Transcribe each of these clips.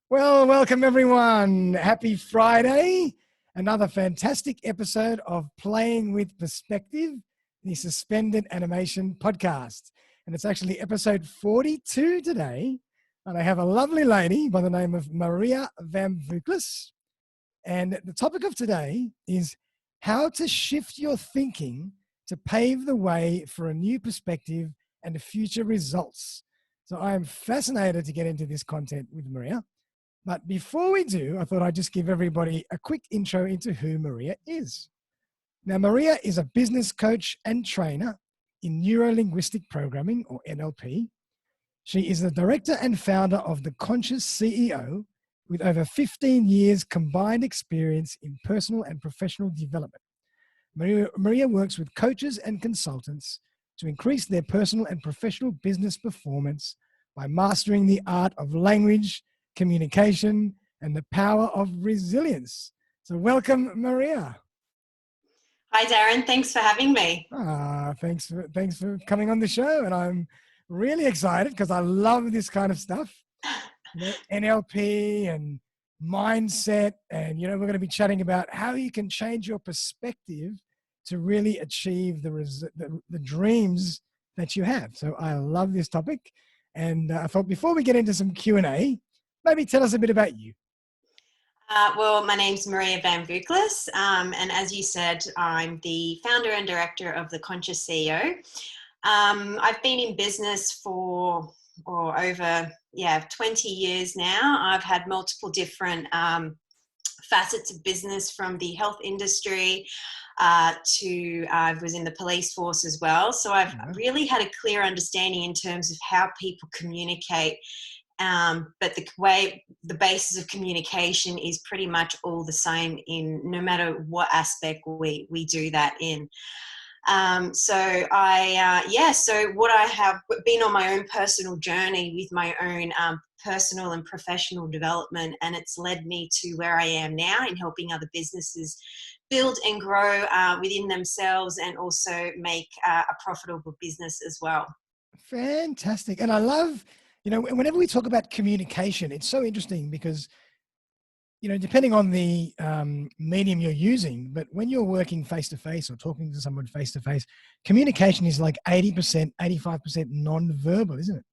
Well, welcome everyone. Happy Friday. Another fantastic episode of Playing with Perspective, the Suspended Animation Podcast. And it's actually episode 42 today. And I have a lovely lady by the name of Maria Van Vuklis. And the topic of today is how to shift your thinking to pave the way for a new perspective and future results. So I am fascinated to get into this content with Maria. But before we do, I thought I'd just give everybody a quick intro into who Maria is. Now, Maria is a business coach and trainer in neuro-linguistic programming, or NLP. She is the director and founder of The Conscious CEO with over 15 years combined experience in personal and professional development. Maria works with coaches and consultants to increase their personal and professional business performance by mastering the art of language, communication, and the power of resilience. So welcome, Maria. Hi, Darren. Thanks for having me. Thanks for coming on the show. And I'm really excited because I love this kind of stuff. NLP and mindset. And, we're going to be chatting about how you can change your perspective to really achieve the dreams that you have. So I love this topic. And I thought before we get into some Q&A, maybe tell us a bit about you. Well, my name's Maria Van Vuklis, and as you said, I'm the founder and director of The Conscious CEO. I've been in business for over 20 years now. I've had multiple different facets of business, from the health industry to I was in the police force as well. So I've really had a clear understanding in terms of how people communicate. But the basis of communication is pretty much all the same in no matter what aspect we do that in. So what I have been on my own personal journey with my own personal and professional development, and it's led me to where I am now in helping other businesses build and grow within themselves and also make a profitable business as well. Fantastic. And I love, whenever we talk about communication, it's so interesting because, depending on the medium you're using, but when you're working face-to-face or talking to someone face-to-face, communication is like 80%, 85% non-verbal, isn't it?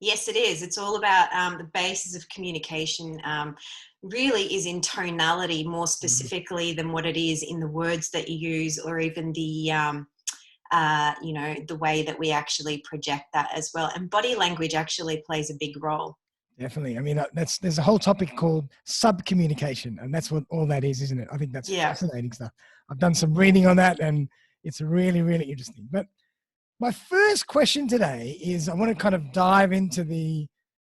Yes, it is. It's all about the basis of communication really is in tonality more specifically than what it is in the words that you use, or even the the way that we actually project that as well. And body language actually plays a big role. Definitely. I mean, there's a whole topic called sub-communication, and that's what all that is, isn't it? I think that's fascinating stuff. I've done some reading on that, and it's really, really interesting. But my first question today is I want to kind of dive into the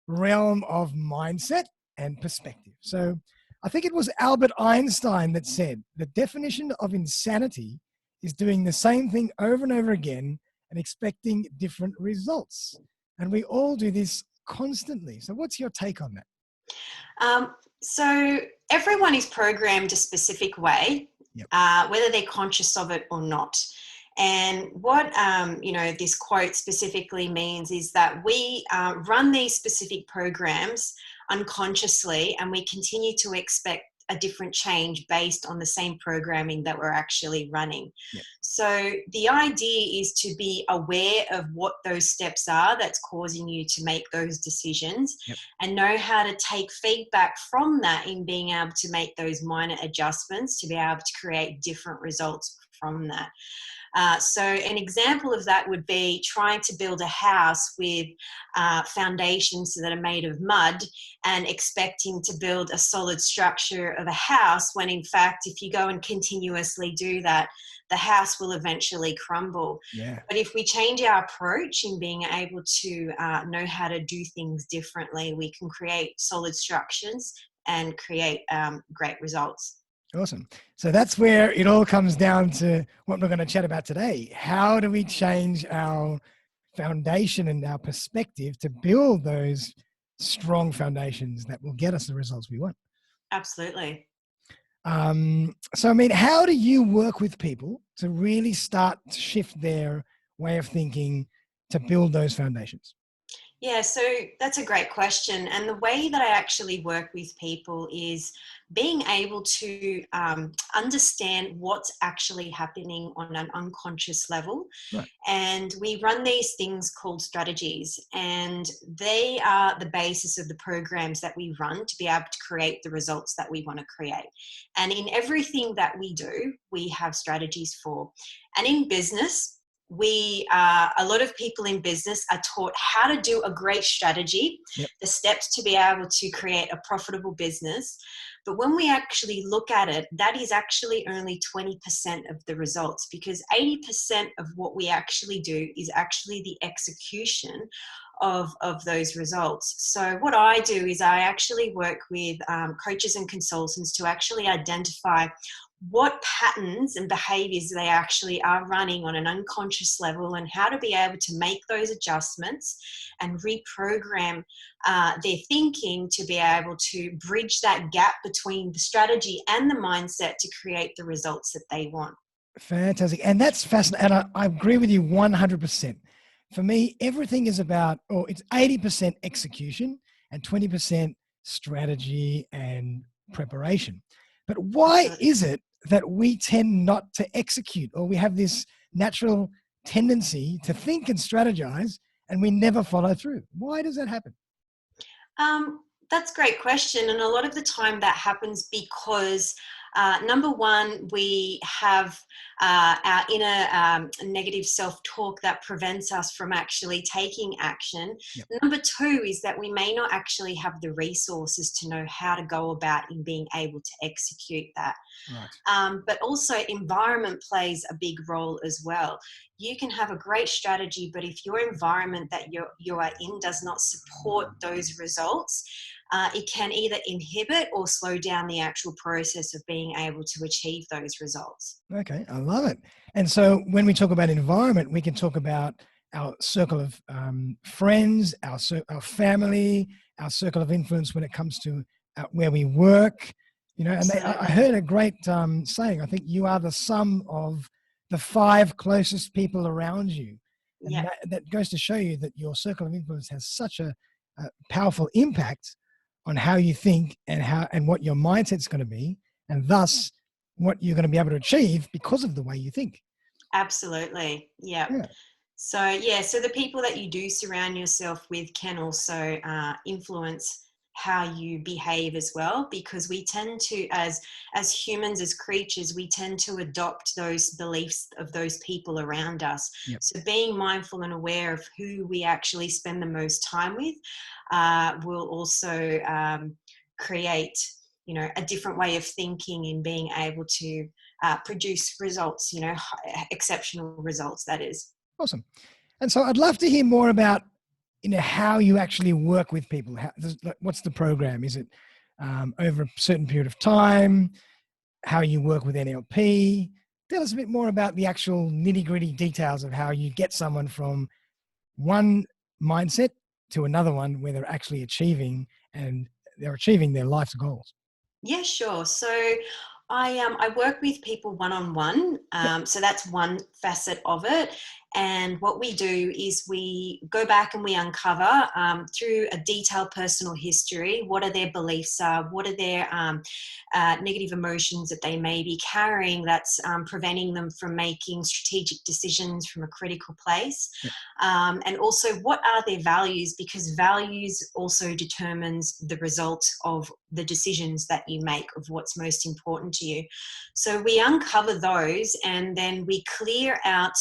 realm of mindset and perspective. So I think it was Albert Einstein that said the definition of insanity is doing the same thing over and over again and expecting different results. And we all do this constantly. So what's your take on that? So everyone is programmed a specific way, whether they're conscious of it or not. And what, this quote specifically means is that we run these specific programs unconsciously, and we continue to expect a different change based on the same programming that we're actually running. Yep. So the idea is to be aware of what those steps are that's causing you to make those decisions, and know how to take feedback from that in being able to make those minor adjustments to be able to create different results from that. So an example of that would be trying to build a house with foundations that are made of mud and expecting to build a solid structure of a house, when in fact, if you go and continuously do that, the house will eventually crumble. Yeah. But if we change our approach in being able to know how to do things differently, we can create solid structures and create great results. Awesome. So that's where it all comes down to what we're going to chat about today. How do we change our foundation and our perspective to build those strong foundations that will get us the results we want? Absolutely. So, I mean, how do you work with people to really start to shift their way of thinking to build those foundations? Yeah, so that's a great question. And the way that I actually work with people is being able to understand what's actually happening on an unconscious level. Right. And we run these things called strategies, and they are the basis of the programs that we run to be able to create the results that we want to create. And in everything that we do, we have strategies for. And in business, a lot of people in business are taught how to do a great strategy, Yep. the steps to be able to create a profitable business. But when we actually look at it, that is actually only 20% of the results, because 80% of what we actually do is actually the execution of those results. So what I do is I actually work with coaches and consultants to actually identify what patterns and behaviors they actually are running on an unconscious level, and how to be able to make those adjustments and reprogram their thinking to be able to bridge that gap between the strategy and the mindset to create the results that they want. Fantastic. And that's fascinating. And I agree with you 100%. For me, everything is about, or it's 80% execution and 20% strategy and preparation. But why Absolutely. is it that we tend not to execute, or we have this natural tendency to think and strategize and we never follow through? Why does that happen? That's a great question. And a lot of the time that happens because, number one, we have our inner negative self-talk that prevents us from actually taking action. Yep. Number two is that we may not actually have the resources to know how to go about in being able to execute that. Right. But also environment plays a big role as well. You can have a great strategy, but if your environment that you are in does not support those results, it can either inhibit or slow down the actual process of being able to achieve those results. Okay, I love it. And so when we talk about environment, we can talk about our circle of friends, our family, our circle of influence when it comes to where we work. You know, and I Absolutely. heard a great saying. I think you are the sum of the 5 closest people around you, and Yeah. that goes to show you that your circle of influence has such a powerful impact on how you think and what your mindset's going to be, and thus what you're going to be able to achieve because of the way you think. Absolutely. Yeah. Yeah. So the people that you do surround yourself with can also influence how you behave as well, because we tend to, as humans, as creatures, we tend to adopt those beliefs of those people around us. Yep. So being mindful and aware of who we actually spend the most time with will also create, a different way of thinking in being able to produce results, exceptional results, that is. Awesome. And so I'd love to hear more about how you actually work with people. What's the program? Is it over a certain period of time? How you work with NLP? Tell us a bit more about the actual nitty-gritty details of how you get someone from one mindset to another one where they're actually achieving their life's goals. Yeah, sure. So I work with people one on one. So that's one facet of it. And what we do is we go back and we uncover through a detailed personal history what are their beliefs are, what are their negative emotions that they may be carrying that's preventing them from making strategic decisions from a critical place. Yep. And also what are their values, because values also determines the result of the decisions that you make of what's most important to you. So we uncover those, and then we clear out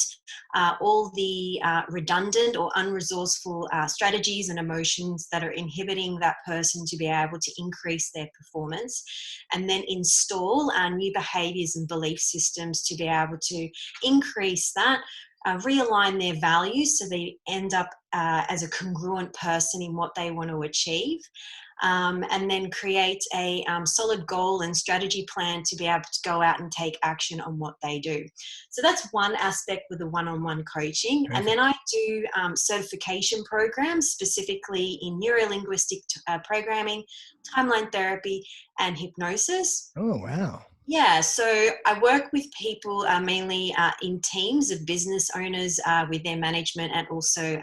all the redundant or unresourceful strategies and emotions that are inhibiting that person to be able to increase their performance, and then install new behaviors and belief systems to be able to increase that, realign their values so they end up as a congruent person in what they want to achieve. And then create a solid goal and strategy plan to be able to go out and take action on what they do. So that's one aspect with the one-on-one coaching. Perfect. And then I do certification programs specifically in neuro-linguistic programming, timeline therapy, and hypnosis. Oh, wow. Yeah, so I work with people mainly in teams of business owners with their management and also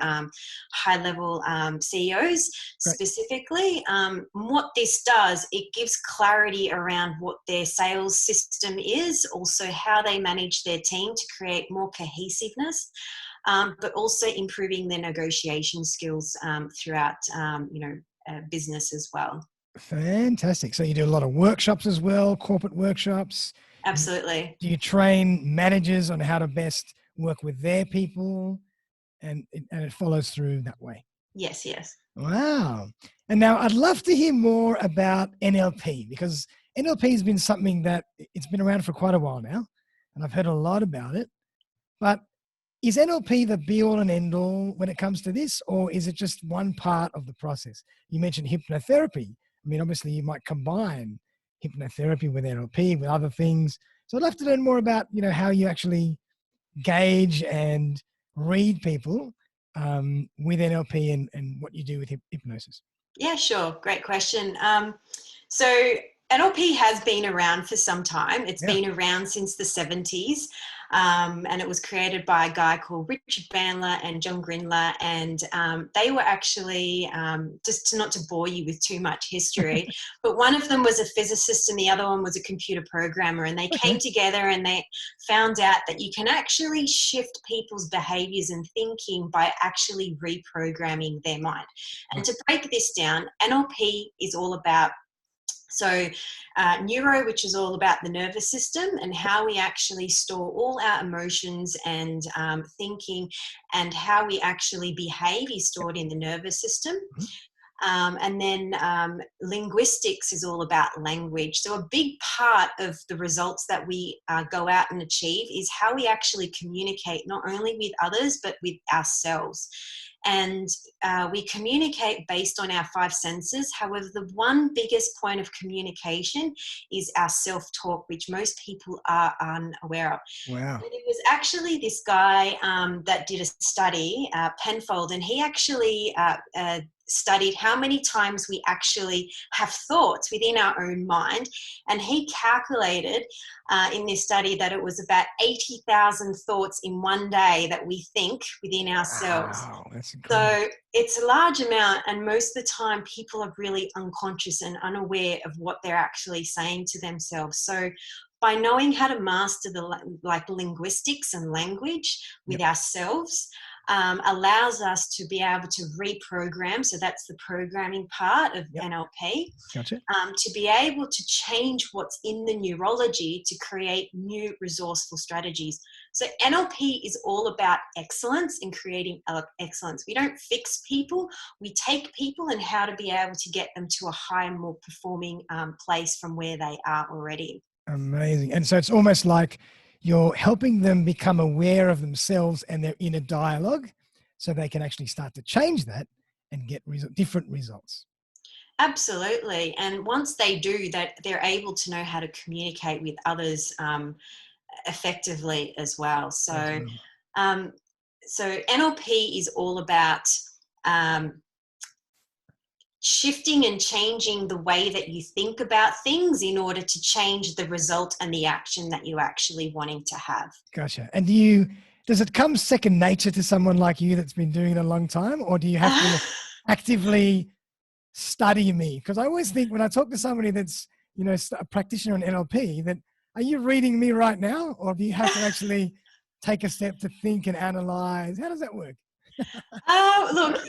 high-level CEOs Great. specifically. What this does, it gives clarity around what their sales system is, also how they manage their team to create more cohesiveness, but also improving their negotiation skills throughout, business as well. Fantastic. So you do a lot of workshops as well, corporate workshops. Absolutely. Do you train managers on how to best work with their people? And it follows through that way. Yes, yes. Wow. And now I'd love to hear more about NLP, because NLP has been something that it's been around for quite a while now, and I've heard a lot about it. But is NLP the be all and end all when it comes to this, or is it just one part of the process? You mentioned hypnotherapy. I mean, obviously you might combine hypnotherapy with NLP, with other things. So I'd love to learn more about, how you actually gauge and read people with NLP and what you do with hypnosis. Yeah, sure. Great question. So NLP has been around for some time. It's Yeah. been around since the 70s, and it was created by a guy called Richard Bandler and John Grindler, and they were actually, not to bore you with too much history, but one of them was a physicist and the other one was a computer programmer, and they came together and they found out that you can actually shift people's behaviors and thinking by actually reprogramming their mind. And to break this down, NLP is all about neuro, which is all about the nervous system and how we actually store all our emotions and thinking, and how we actually behave is stored in the nervous system. And then linguistics is all about language. So a big part of the results that we go out and achieve is how we actually communicate, not only with others, but with ourselves. And we communicate based on our five senses. However, the one biggest point of communication is our self-talk, which most people are unaware of. Wow. And it was actually this guy that did a study, Penfold, and he actually studied how many times we actually have thoughts within our own mind. And he calculated in this study that it was about 80,000 thoughts in one day that we think within ourselves. Wow, that's incredible. So it's a large amount, and most of the time people are really unconscious and unaware of what they're actually saying to themselves. So by knowing how to master the linguistics and language with ourselves, allows us to be able to reprogram. So that's the programming part of NLP. Gotcha. To be able to change what's in the neurology to create new resourceful strategies. So NLP is all about excellence and creating excellence. We don't fix people. We take people and how to be able to get them to a higher, more performing place from where they are already. Amazing. And so it's almost like you're helping them become aware of themselves and their inner dialogue so they can actually start to change that and get different results. Absolutely. And once they do that, they're able to know how to communicate with others effectively as well. So, so NLP is all about shifting and changing the way that you think about things in order to change the result and the action that you're actually wanting to have. Gotcha. And does it come second nature to someone like you that's been doing it a long time, or do you have to actively study me? Because I always think when I talk to somebody that's, a practitioner in NLP, that are you reading me right now, or do you have to actually take a step to think and analyze? How does that work? Look,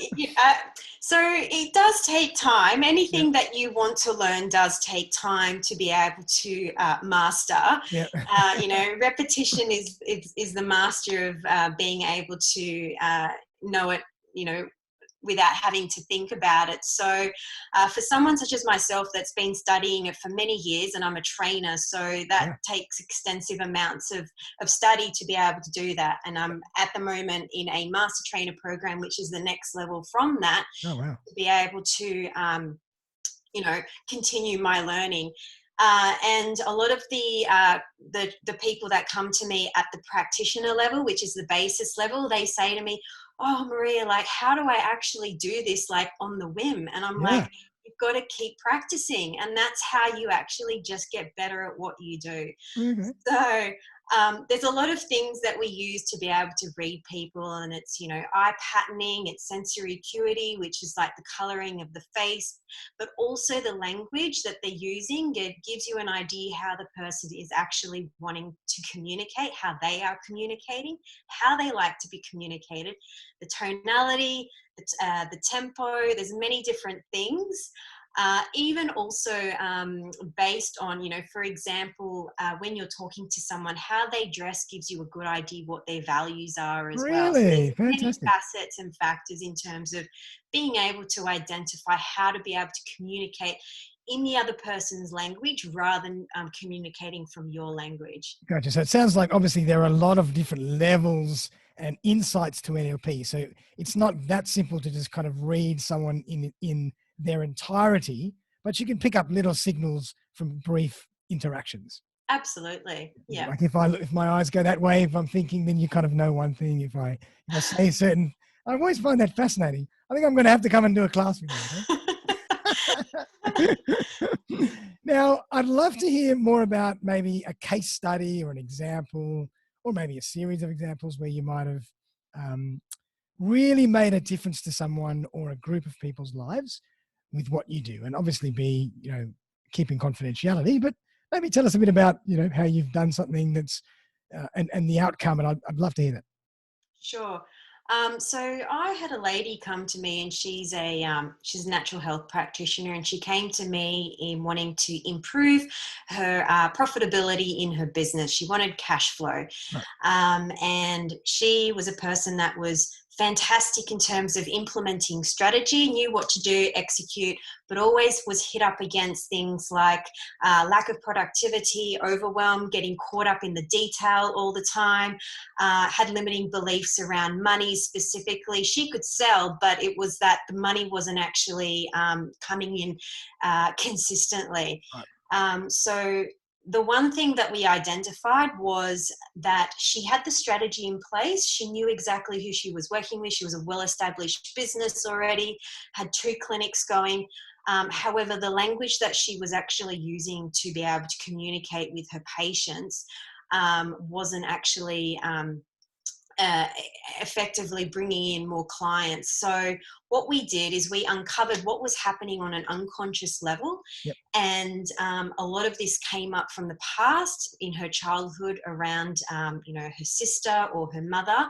so it does take time. Anything that you want to learn does take time to be able to master. Repetition is the master of being able to know it, without having to think about it. So for someone such as myself that's been studying it for many years, and I'm a trainer, so that takes extensive amounts of study to be able to do that. And I'm at the moment in a master trainer program, which is the next level from that, to be able to, continue my learning. And a lot of the people that come to me at the practitioner level, which is the basis level, they say to me, "Oh, Maria, how do I actually do this on the whim?" And I'm like, you've got to keep practicing, and that's how you actually just get better at what you do. Okay. So there's a lot of things that we use to be able to read people, and it's, eye patterning, it's sensory acuity, which is like the coloring of the face, but also the language that they're using. It gives you an idea how the person is actually wanting to communicate, how they are communicating, how they like to be communicated, the tonality, the tempo. There's many different things. Even also based on, for example, when you're talking to someone, how they dress gives you a good idea what their values are as well. So Really? there's many Fantastic. facets and factors in terms of being able to identify how to be able to communicate in the other person's language rather than communicating from your language. Gotcha. So it sounds like obviously there are a lot of different levels and insights to NLP. So it's not that simple to just kind of read someone in their entirety, but you can pick up little signals from brief interactions. Absolutely. Yeah. Like if my eyes go that way, if I'm thinking, then you kind of know one thing. If I say certain, I always find that fascinating. I think I'm going to have to come and do a class with you. Okay? Now, I'd love to hear more about maybe a case study or an example, or maybe a series of examples where you might have really made a difference to someone or a group of people's lives with what you do. And obviously be, keeping confidentiality, but maybe tell us a bit about, how you've done something that's, and the outcome. And I'd love to hear that. Sure. So I had a lady come to me, and she's a natural health practitioner, and she came to me in wanting to improve her profitability in her business. She wanted cash flow. Right. And she was a person that was fantastic in terms of implementing strategy, knew what to do, execute, but always was hit up against things like lack of productivity, overwhelm, getting caught up in the detail all the time, had limiting beliefs around money specifically. She could sell, but it was that the money wasn't actually coming in consistently. Right. So the one thing that we identified was that she had the strategy in place. She knew exactly who she was working with. She was a well-established business already, had 2 clinics going. However, the language that she was actually using to be able to communicate with her patients wasn't actually effectively bringing in more clients. So what we did is we uncovered what was happening on an unconscious level. Yep. And a lot of this came up from the past in her childhood around, her sister or her mother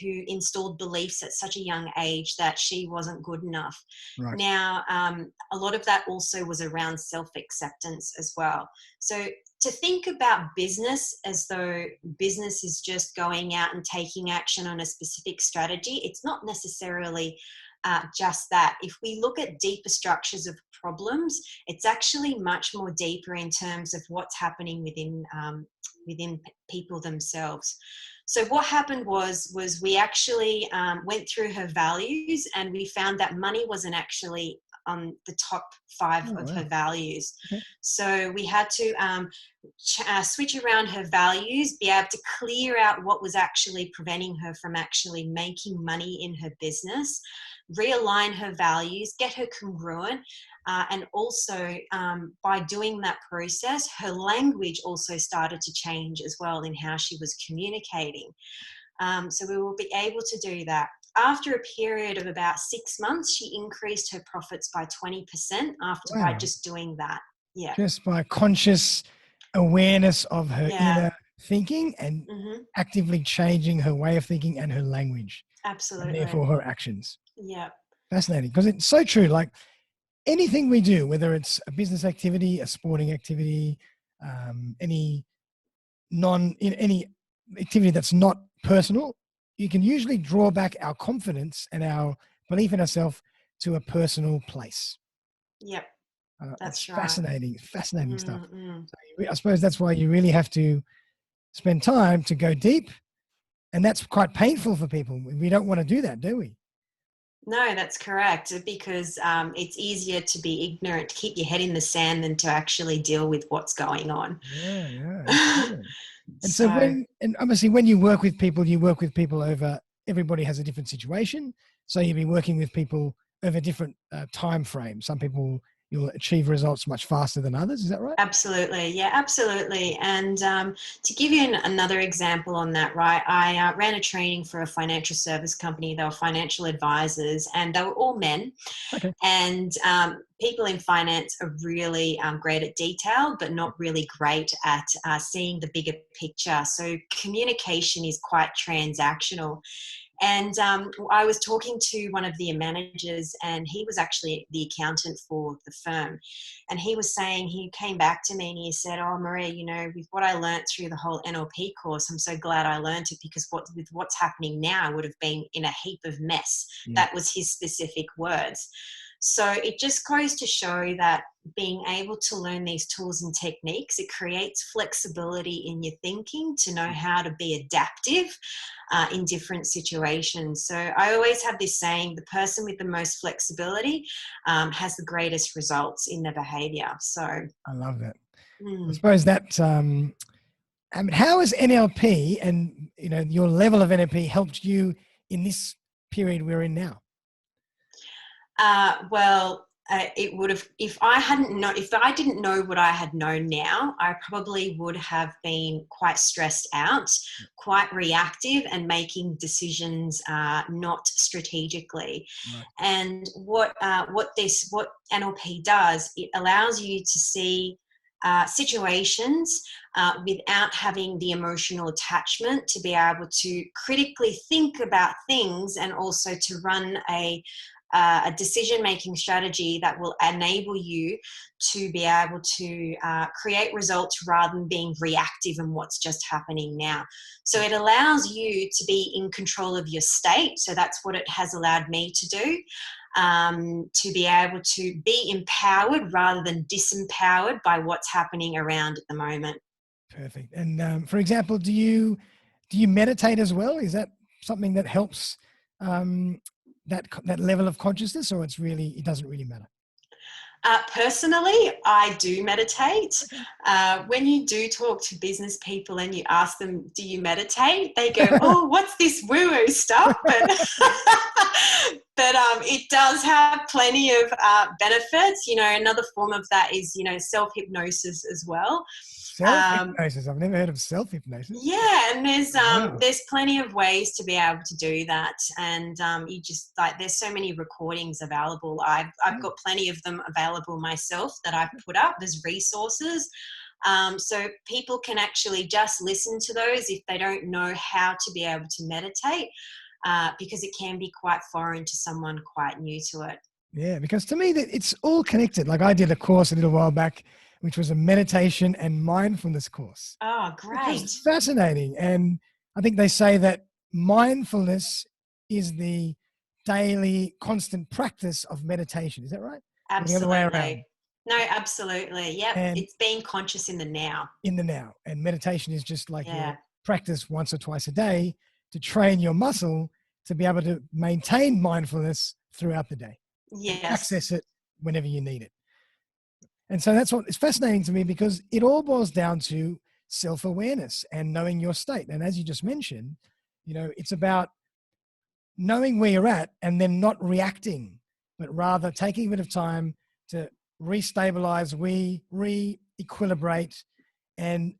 who installed beliefs at such a young age that she wasn't good enough. Right. Now, a lot of that also was around self-acceptance as well. So to think about business as though business is just going out and taking action on a specific strategy, it's not necessarily just that. If we look at deeper structures of problems, it's actually much more deeper in terms of what's happening within people themselves. So what happened was we actually went through her values, and we found that money wasn't actually on the top 5 of her values. Okay. So we had to switch around her values, be able to clear out what was actually preventing her from actually making money in her business, realign her values, get her congruent, and also by doing that process, her language also started to change as well in how she was communicating. So we will be able to do that. After a period of about 6 months, she increased her profits by 20% by just doing that. Yeah. Just by conscious awareness of her inner thinking and actively changing her way of thinking and her language. Absolutely. And therefore her actions. Yeah. Fascinating, because it's so true. Like anything we do, whether it's a business activity, a sporting activity, any activity that's not personal, you can usually draw back our confidence and our belief in ourselves to a personal place. Yep. That's right. Fascinating stuff. So I suppose that's why you really have to spend time to go deep. And that's quite painful for people. We don't want to do that, do we? No, that's correct, because it's easier to be ignorant, to keep your head in the sand, than to actually deal with what's going on. Yeah. And so obviously when you work with people over, everybody has a different situation. So you'll be working with people over different time frames. Some people, you'll achieve results much faster than others. Is that right? Absolutely. Yeah, absolutely. And to give you another example on that, right, I ran a training for a financial service company. They were financial advisors and they were all men. Okay. And people in finance are really great at detail, but not really great at seeing the bigger picture. So communication is quite transactional. And I was talking to one of the managers, and he was actually the accountant for the firm. And he was saying, he came back to me and he said, "Oh, Maria, you know, with what I learned through the whole NLP course, I'm so glad I learned it, because with what's happening now, I would have been in a heap of mess." Yeah. That was his specific words. So it just goes to show that being able to learn these tools and techniques, it creates flexibility in your thinking to know how to be adaptive in different situations. So I always have this saying, the person with the most flexibility has the greatest results in their behavior. So I love that. I suppose that, I mean, how has NLP and, you know, your level of NLP helped you in this period we're in now? It would have, if I didn't know what I had known now, I probably would have been quite stressed out, quite reactive, and making decisions not strategically. Right. And what NLP does, it allows you to see situations without having the emotional attachment, to be able to critically think about things, and also to run a decision-making strategy that will enable you to be able to create results rather than being reactive in what's just happening now. So it allows you to be in control of your state. So that's what it has allowed me to do, to be able to be empowered rather than disempowered by what's happening around at the moment. Perfect. And for example, do you meditate as well? Is that something that helps that level of consciousness, or it doesn't really matter? Personally, I do meditate. When you do talk to business people and you ask them, "Do you meditate?" they go, "Oh, what's this woo-woo stuff?" But it does have plenty of benefits. You know, another form of that is, you know, self-hypnosis as well. Self-hypnosis. I've never heard of self-hypnosis. Yeah, and there's plenty of ways to be able to do that, and you just, like, there's so many recordings available. I've got plenty of them available myself that I've put up. There's resources, so people can actually just listen to those if they don't know how to be able to meditate, because it can be quite foreign to someone quite new to it. Yeah, because to me, it's all connected. Like, I did a course a little while back, which was a meditation and mindfulness course. Oh, Which was great. fascinating. And I think they say that mindfulness is the daily constant practice of meditation. Is that right? Or the other way around? Absolutely. No, absolutely. Yep. And It's being conscious in the now. in the now. And meditation is just like Yeah. your practice once or twice a day to train your muscle to be able to maintain mindfulness throughout the day. Yes. Access it whenever you need it. And so that's what is fascinating to me, because it all boils down to self-awareness and knowing your state. And as you just mentioned, you know, it's about knowing where you're at and then not reacting, but rather taking a bit of time to restabilize, re-equilibrate, and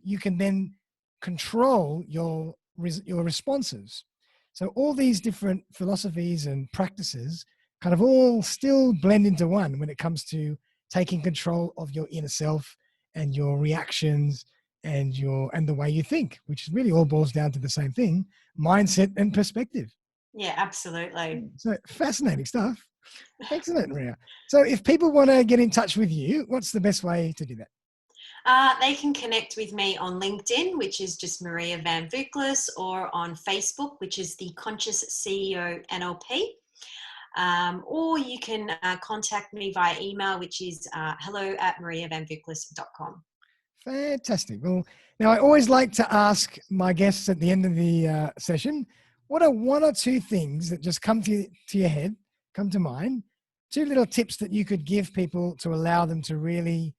you can then control your responses. So all these different philosophies and practices kind of all still blend into one when it comes to taking control of your inner self and your reactions and the way you think, which really all boils down to the same thing: mindset and perspective. Yeah, absolutely. So fascinating stuff. Excellent, Maria. So if people want to get in touch with you, what's the best way to do that? They can connect with me on LinkedIn, which is just Maria Van Vuklis, or on Facebook, which is the Conscious CEO NLP. Or you can contact me via email, which is hello@mariavanvuklis.com. Fantastic. Well, now I always like to ask my guests at the end of the session, what are one or two things that just come to your head, come to mind, two little tips that you could give people to allow them to really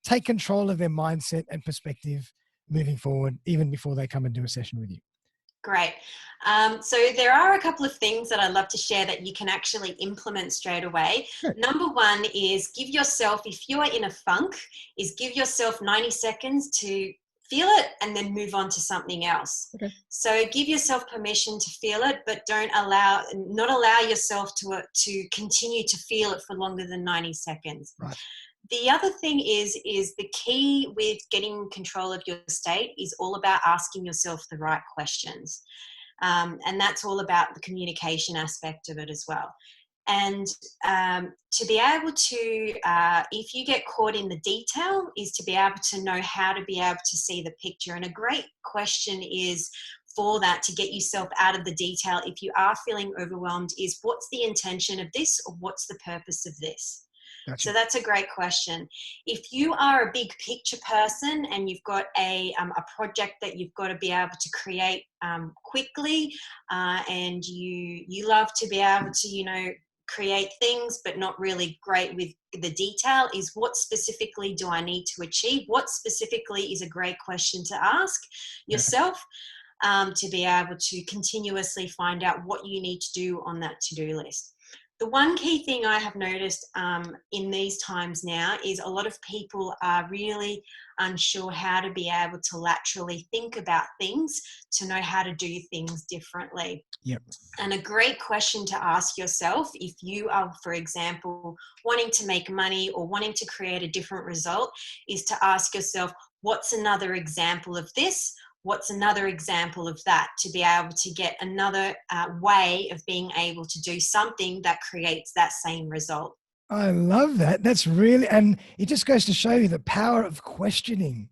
take control of their mindset and perspective moving forward, even before they come and do a session with you? Great. So there are a couple of things that I'd love to share that you can actually implement straight away. Good. Number one is give yourself, if you are in a funk, is give yourself 90 seconds to feel it and then move on to something else. Okay. So give yourself permission to feel it, but not allow yourself to continue to feel it for longer than 90 seconds. Right. The other thing is the key with getting control of your state is all about asking yourself the right questions. And that's all about the communication aspect of it as well. And to be able to, if you get caught in the detail, is to be able to know how to be able to see the picture. And a great question is for that, to get yourself out of the detail if you are feeling overwhelmed, is what's the intention of this, or what's the purpose of this? Gotcha. So that's a great question. If you are a big picture person and you've got a project that you've got to be able to create quickly, and you love to be able to, create things, but not really great with the detail, is what specifically do I need to achieve? What specifically is a great question to ask yourself, to be able to continuously find out what you need to do on that to-do list. The one key thing I have noticed in these times now is a lot of people are really unsure how to be able to laterally think about things, to know how to do things differently. Yep. And a great question to ask yourself, if you are, for example, wanting to make money or wanting to create a different result, is to ask yourself, what's another example of this? What's another example of that, to be able to get another way of being able to do something that creates that same result. I love that. That's really, and it just goes to show you the power of questioning.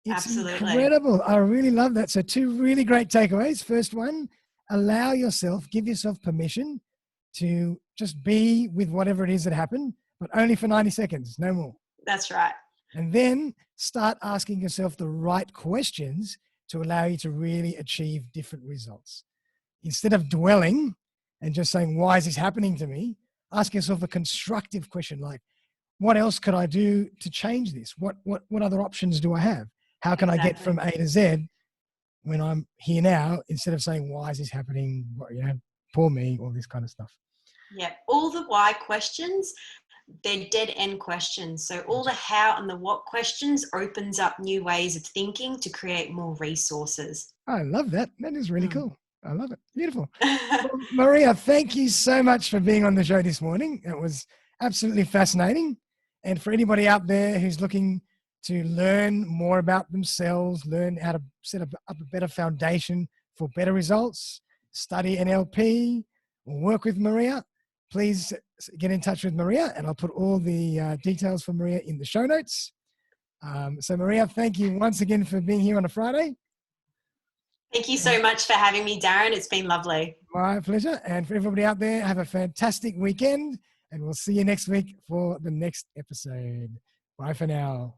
It's Absolutely incredible. I really love that. So 2 really great takeaways. First one, give yourself permission to just be with whatever it is that happened, but only for 90 seconds, no more. That's right. And then start asking yourself the right questions to allow you to really achieve different results. Instead of dwelling and just saying, why is this happening to me? Ask yourself a constructive question like, what else could I do to change this? What other options do I have? How can I get from A to Z when I'm here now, instead of saying, why is this happening? Poor me, all this kind of stuff. Yeah, all the why questions, they're dead end questions. So all the how and the what questions opens up new ways of thinking to create more resources. I love that. That is really cool. I love it. Beautiful. Well, Maria, thank you so much for being on the show this morning. It was absolutely fascinating. And for anybody out there who's looking to learn more about themselves, learn how to set up a better foundation for better results, study NLP, or work with Maria, please get in touch with Maria, and I'll put all the details for Maria in the show notes. So Maria, thank you once again for being here on a Friday. Thank you so much for having me, Darren. It's been lovely. My pleasure. And for everybody out there, have a fantastic weekend, and we'll see you next week for the next episode. Bye for now.